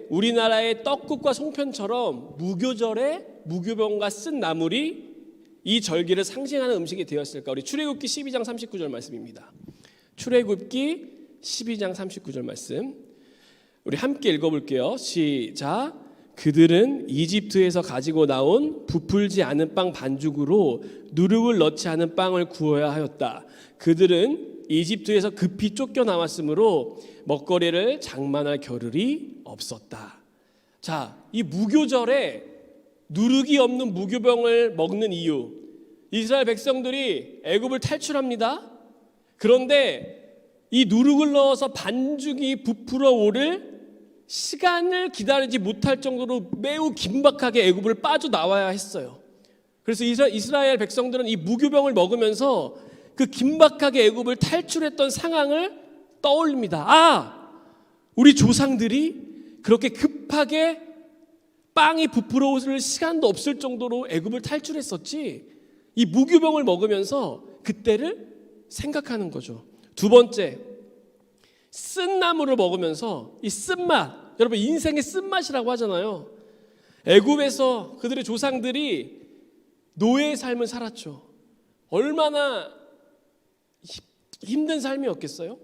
우리나라의 떡국과 송편처럼 무교절에 무교병과 쓴 나물이 이 절기를 상징하는 음식이 되었을까? 우리 출애굽기 12장 39절 말씀입니다. 출애굽기 12장 39절 말씀 우리 함께 읽어볼게요. 시작. 그들은 이집트에서 가지고 나온 부풀지 않은 빵 반죽으로 누룩을 넣지 않은 빵을 구워야 하였다. 그들은 이집트에서 급히 쫓겨나왔으므로 먹거리를 장만할 겨를이 없었다. 자, 이 무교절에 누룩이 없는 무교병을 먹는 이유, 이스라엘 백성들이 애굽을 탈출합니다. 그런데 이 누룩을 넣어서 반죽이 부풀어 오를 시간을 기다리지 못할 정도로 매우 긴박하게 애굽을 빠져나와야 했어요. 그래서 이스라엘 백성들은 이 무교병을 먹으면서 그 긴박하게 애굽을 탈출했던 상황을 떠올립니다. 아, 우리 조상들이 그렇게 급하게 빵이 부풀어 오를 시간도 없을 정도로 애굽을 탈출했었지. 이 무교병을 먹으면서 그때를 생각하는 거죠. 두 번째, 쓴 나물을 먹으면서 이 쓴맛, 여러분 인생의 쓴맛이라고 하잖아요. 애굽에서 그들의 조상들이 노예의 삶을 살았죠. 얼마나 힘든 삶이었겠어요?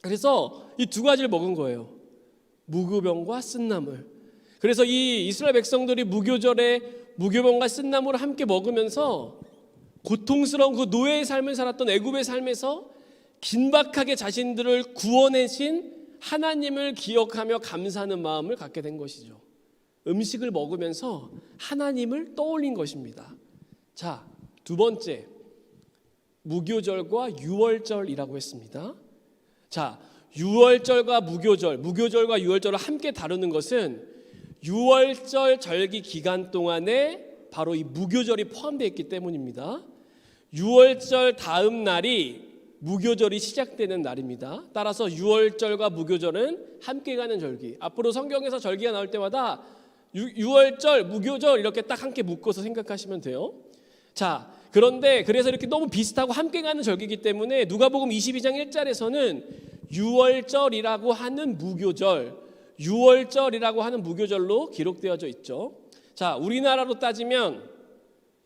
그래서 이 두 가지를 먹은 거예요. 무교병과 쓴나물. 그래서 이 이스라엘 백성들이 무교절에 무교병과 쓴나물을 함께 먹으면서 고통스러운 그 노예의 삶을 살았던 애굽의 삶에서 긴박하게 자신들을 구원하신 하나님을 기억하며 감사하는 마음을 갖게 된 것이죠. 음식을 먹으면서 하나님을 떠올린 것입니다. 자, 두 번째, 무교절과 유월절이라고 했습니다. 자, 유월절과 무교절, 무교절과 유월절을 함께 다루는 것은 유월절 절기 기간 동안에 바로 이 무교절이 포함되어 있기 때문입니다. 유월절 다음 날이 무교절이 시작되는 날입니다. 따라서 유월절과 무교절은 함께 가는 절기. 앞으로 성경에서 절기가 나올 때마다 유월절, 무교절 이렇게 딱 함께 묶어서 생각하시면 돼요. 자, 그런데 그래서 이렇게 너무 비슷하고 함께 가는 절기이기 때문에 누가복음 22장 1절에서는 유월절이라고 하는 무교절, 유월절이라고 하는 무교절로 기록되어져 있죠. 자, 우리나라로 따지면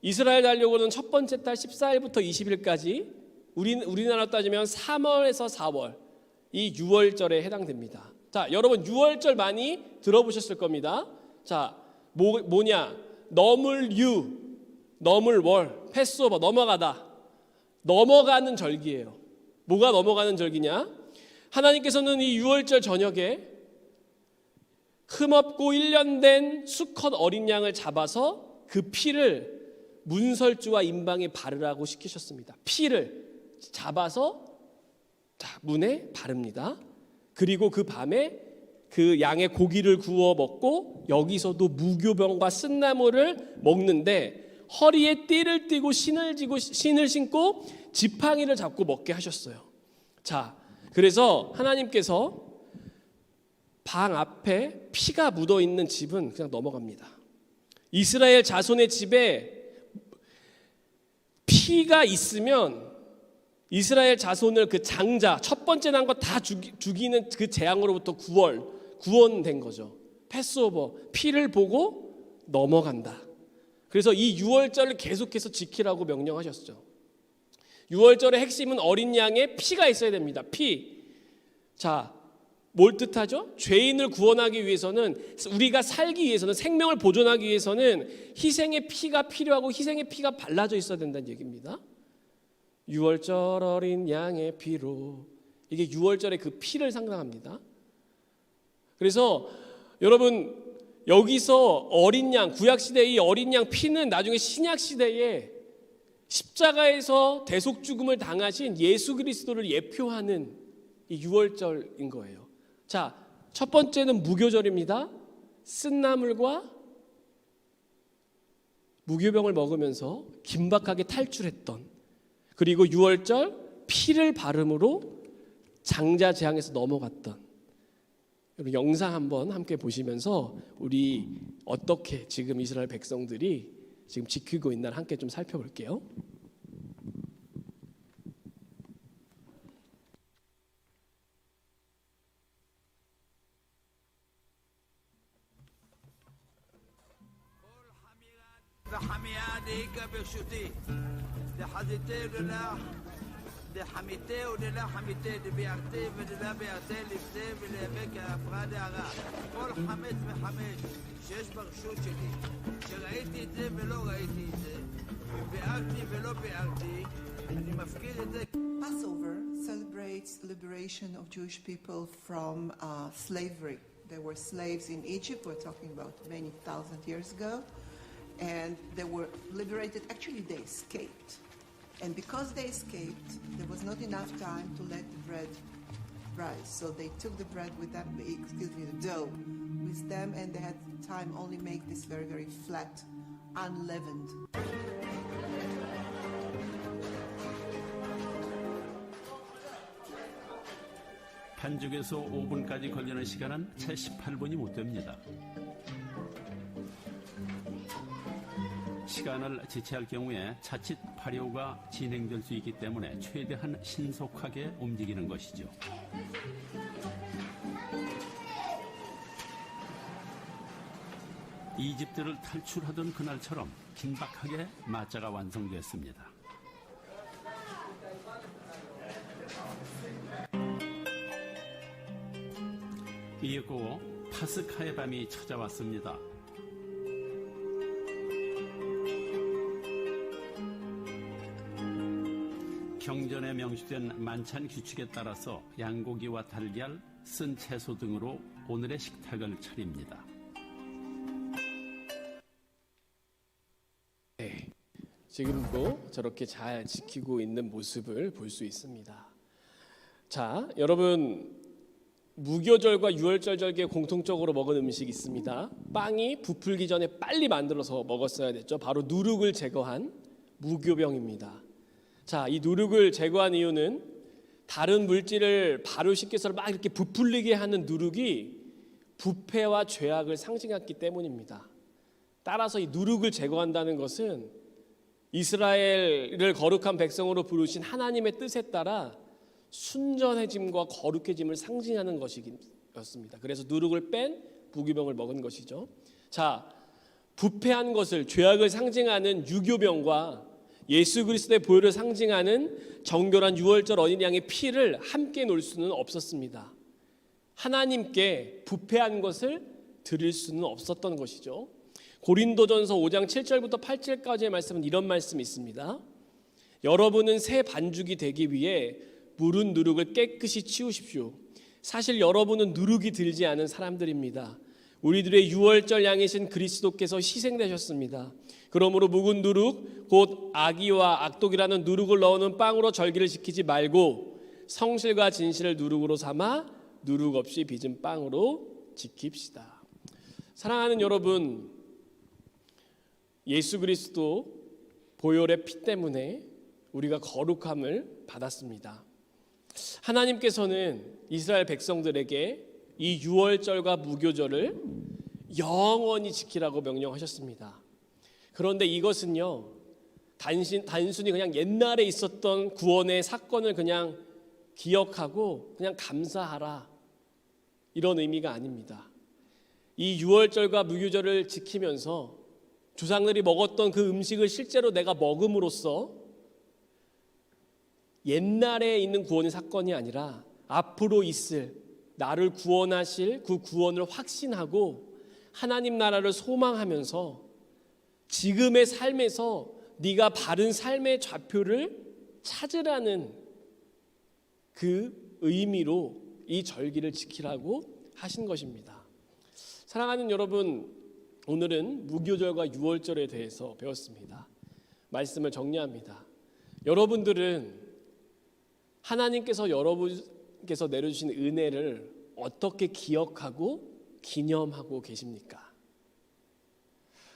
이스라엘 달력으로는 첫 번째 달 14일부터 20일까지 우리나라로 따지면 3월에서 4월 이 유월절에 해당됩니다. 자, 여러분 유월절 많이 들어보셨을 겁니다. 자, 뭐냐? 넘을유, 넘을월, 패스오버, 넘어가다. 넘어가는 절기예요. 뭐가 넘어가는 절기냐? 하나님께서는 이 유월절 저녁에 흠없고 1년 된 수컷 어린 양을 잡아서 그 피를 문설주와 임방에 바르라고 시키셨습니다. 피를 잡아서 문에 바릅니다. 그리고 그 밤에 그 양의 고기를 구워 먹고 여기서도 무교병과 쓴나물을 먹는데 허리에 띠를 띠고 신을 신고 지팡이를 잡고 먹게 하셨어요. 자, 그래서 하나님께서 방 앞에 피가 묻어 있는 집은 그냥 넘어갑니다. 이스라엘 자손의 집에 피가 있으면 이스라엘 자손을 그 장자 첫 번째 난 거 다 죽이는 그 재앙으로부터 구원된 거죠. 패스오버, 피를 보고 넘어간다. 그래서 이 유월절을 계속해서 지키라고 명령하셨죠. 유월절의 핵심은 어린 양의 피가 있어야 됩니다. 피. 자, 뭘 뜻하죠? 죄인을 구원하기 위해서는, 우리가 살기 위해서는, 생명을 보존하기 위해서는 희생의 피가 필요하고 희생의 피가 발라져 있어야 된다는 얘기입니다. 유월절 어린 양의 피로, 이게 유월절의 그 피를 상징합니다. 그래서 여러분 여기서 어린 양, 구약시대의 이 어린 양 피는 나중에 신약시대에 십자가에서 대속죽음을 당하신 예수 그리스도를 예표하는 이 유월절인 거예요. 자, 첫 번째는 무교절입니다. 쓴나물과 무교병을 먹으면서 긴박하게 탈출했던, 그리고 유월절 피를 바름으로 장자 재앙에서 넘어갔던, 여러분 영상 한번 함께 보시면서 우리 어떻게 지금 이스라엘 백성들이 지금 지키고 있나 함께 좀 살펴볼게요. נהיקה ברשותי, לחזיתי וללה, לחמיתי וללה חמיתי, לביארתי וללה ביארתי, לפני ולהיאבק ההפרעה להרע. כל 5 ו5 שיש ברשות שלי, שראיתי את זה ולא ראיתי את זה, וביארתי ולא ביארתי, אני מפקיד את זה. Passover celebrates liberation of Jewish people from slavery. There were slaves in Egypt, we're talking about many thousand years ago, and they were liberated. Actually, they escaped. And because they escaped, there was not enough time to let the bread rise. So they took the bread with them, the dough with them, and they had time only make this very, very flat, unleavened. 반죽에서 5분까지 걸리는 시간은 채 18분이 못 됩니다. 시간을 지체할 경우에 자칫 발효가 진행될 수 있기 때문에 최대한 신속하게 움직이는 것이죠. 이집트를 탈출하던 그날처럼 긴박하게 마짜가 완성됐습니다. 이윽고 파스카의 밤이 찾아왔습니다. 경전에 명시된 만찬 규칙에 따라서 양고기와 달걀, 쓴 채소 등으로 오늘의 식탁을 차립니다. 네, 지금도 저렇게 잘 지키고 있는 모습을 볼 수 있습니다. 자, 여러분, 무교절과 유월절 절기에 공통적으로 먹은 음식이 있습니다. 빵이 부풀기 전에 빨리 만들어서 먹었어야 됐죠. 바로 누룩을 제거한 무교병입니다. 자, 이 누룩을 제거한 이유는 다른 물질을 발효시켜서 막 이렇게 부풀리게 하는 누룩이 부패와 죄악을 상징했기 때문입니다. 따라서 이 누룩을 제거한다는 것은 이스라엘을 거룩한 백성으로 부르신 하나님의 뜻에 따라 순전해짐과 거룩해짐을 상징하는 것이었습니다. 그래서 누룩을 뺀 무교병을 먹은 것이죠. 자, 부패한 것을, 죄악을 상징하는 유교병과 예수 그리스도의 보혈을 상징하는 정결한 유월절 어린 양의 피를 함께 놓을 수는 없었습니다. 하나님께 부패한 것을 드릴 수는 없었던 것이죠. 고린도전서 5장 7절부터 8절까지의 말씀은 이런 말씀이 있습니다. 여러분은 새 반죽이 되기 위해 물은 누룩을 깨끗이 치우십시오. 사실 여러분은 누룩이 들지 않은 사람들입니다. 우리들의 유월절 양이신 그리스도께서 희생되셨습니다. 그러므로 묵은 누룩 곧 악의와 악독이라는 누룩을 넣어놓은 빵으로 절기를 지키지 말고 성실과 진실을 누룩으로 삼아 누룩 없이 빚은 빵으로 지킵시다. 사랑하는 여러분, 예수 그리스도 보혈의 피 때문에 우리가 거룩함을 받았습니다. 하나님께서는 이스라엘 백성들에게 이 유월절과 무교절을 영원히 지키라고 명령하셨습니다. 그런데 이것은요, 단순히 그냥 옛날에 있었던 구원의 사건을 그냥 기억하고 그냥 감사하라, 이런 의미가 아닙니다. 이 유월절과 무교절을 지키면서 조상들이 먹었던 그 음식을 실제로 내가 먹음으로써 옛날에 있는 구원의 사건이 아니라 앞으로 있을 나를 구원하실 그 구원을 확신하고 하나님 나라를 소망하면서 지금의 삶에서 네가 바른 삶의 좌표를 찾으라는 그 의미로 이 절기를 지키라고 하신 것입니다. 사랑하는 여러분, 오늘은 무교절과 유월절에 대해서 배웠습니다. 말씀을 정리합니다. 여러분들은 하나님께서 여러분께서 내려주신 은혜를 어떻게 기억하고 기념하고 계십니까?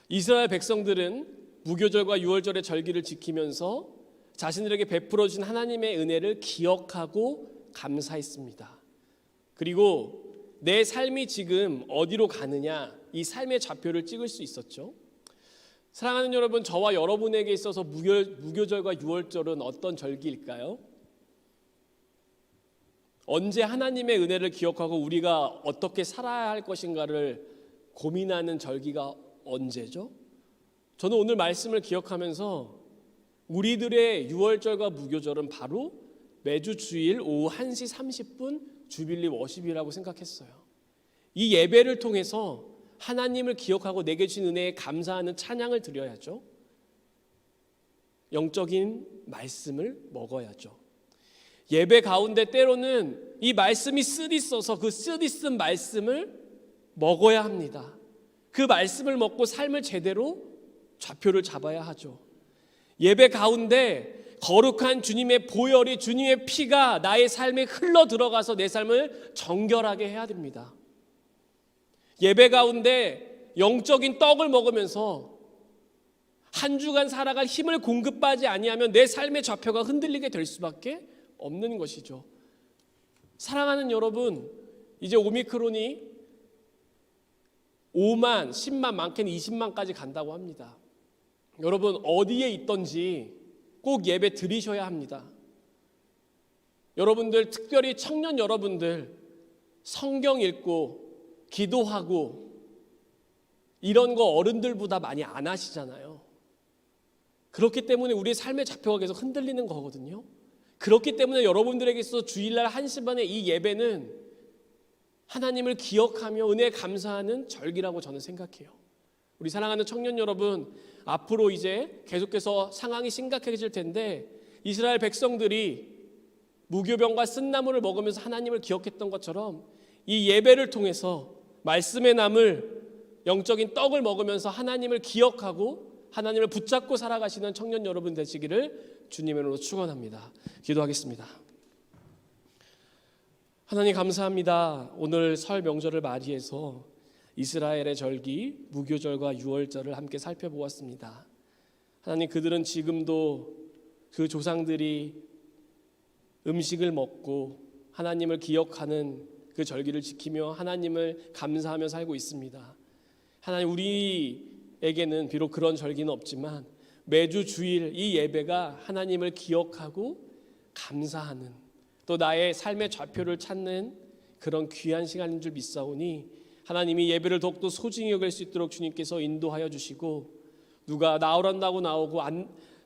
이스라엘 백성들은 무교절과 유월절의 절기를 지키면서 자신들에게 베풀어 주신 하나님의 은혜를 기억하고 감사했습니다. 그리고 내 삶이 지금 어디로 가느냐, 이 삶의 좌표를 찍을 수 있었죠. 사랑하는 여러분, 저와 여러분에게 있어서 무교절과 유월절은 어떤 절기일까요? 언제 하나님의 은혜를 기억하고 우리가 어떻게 살아야 할 것인가를 고민하는 절기가 언제죠? 저는 오늘 말씀을 기억하면서 우리들의 유월절과 무교절은 바로 매주 주일 오후 1시 30분 주빌리 워십이라고 생각했어요. 이 예배를 통해서 하나님을 기억하고 내게 주신 은혜에 감사하는 찬양을 드려야죠. 영적인 말씀을 먹어야죠. 예배 가운데 때로는 이 말씀이 쓰디써서 그 쓰디쓴 말씀을 먹어야 합니다. 그 말씀을 먹고 삶을 제대로 좌표를 잡아야 하죠. 예배 가운데 거룩한 주님의 보혈이, 주님의 피가 나의 삶에 흘러 들어가서 내 삶을 정결하게 해야 됩니다. 예배 가운데 영적인 떡을 먹으면서 한 주간 살아갈 힘을 공급하지 아니하면 내 삶의 좌표가 흔들리게 될 수밖에 없는 것이죠. 사랑하는 여러분, 이제 오미크론이 5만, 10만, 많게는 20만까지 간다고 합니다. 여러분 어디에 있든지 꼭 예배 드리셔야 합니다. 여러분들, 특별히 청년 여러분들, 성경 읽고 기도하고 이런 거 어른들보다 많이 안 하시잖아요. 그렇기 때문에 우리의 삶의 좌표가 계속 흔들리는 거거든요. 그렇기 때문에 여러분들에게 있어서 주일날 1시 반에 이 예배는 하나님을 기억하며 은혜에 감사하는 절기라고 저는 생각해요. 우리 사랑하는 청년 여러분, 앞으로 이제 계속해서 상황이 심각해질 텐데 이스라엘 백성들이 무교병과 쓴나물을 먹으면서 하나님을 기억했던 것처럼 이 예배를 통해서 말씀의 나물, 영적인 떡을 먹으면서 하나님을 기억하고 하나님을 붙잡고 살아가시는 청년 여러분 되시기를 주님의 이름으로 축원합니다. 기도하겠습니다. 하나님 감사합니다. 오늘 설 명절을 맞이해서 이스라엘의 절기 무교절과 유월절을 함께 살펴보았습니다. 하나님, 그들은 지금도 그 조상들이 음식을 먹고 하나님을 기억하는 그 절기를 지키며 하나님을 감사하며 살고 있습니다. 하나님, 우리에게는 비록 그런 절기는 없지만 매주 주일 이 예배가 하나님을 기억하고 감사하는, 또 나의 삶의 좌표를 찾는 그런 귀한 시간인 줄 믿사오니 하나님이 예배를 더욱더 소중히 여길 수 있도록 주님께서 인도하여 주시고, 누가 나오란다고 나오고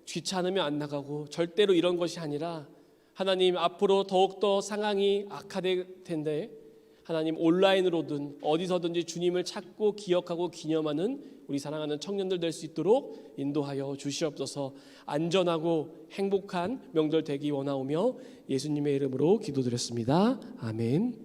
귀찮으면 안 나가고 절대로 이런 것이 아니라 하나님, 앞으로 더욱더 상황이 악화될 텐데 하나님, 온라인으로든 어디서든지 주님을 찾고 기억하고 기념하는 우리 사랑하는 청년들 될 수 있도록 인도하여 주시옵소서. 안전하고 행복한 명절 되기 원하오며 예수님의 이름으로 기도드렸습니다. 아멘.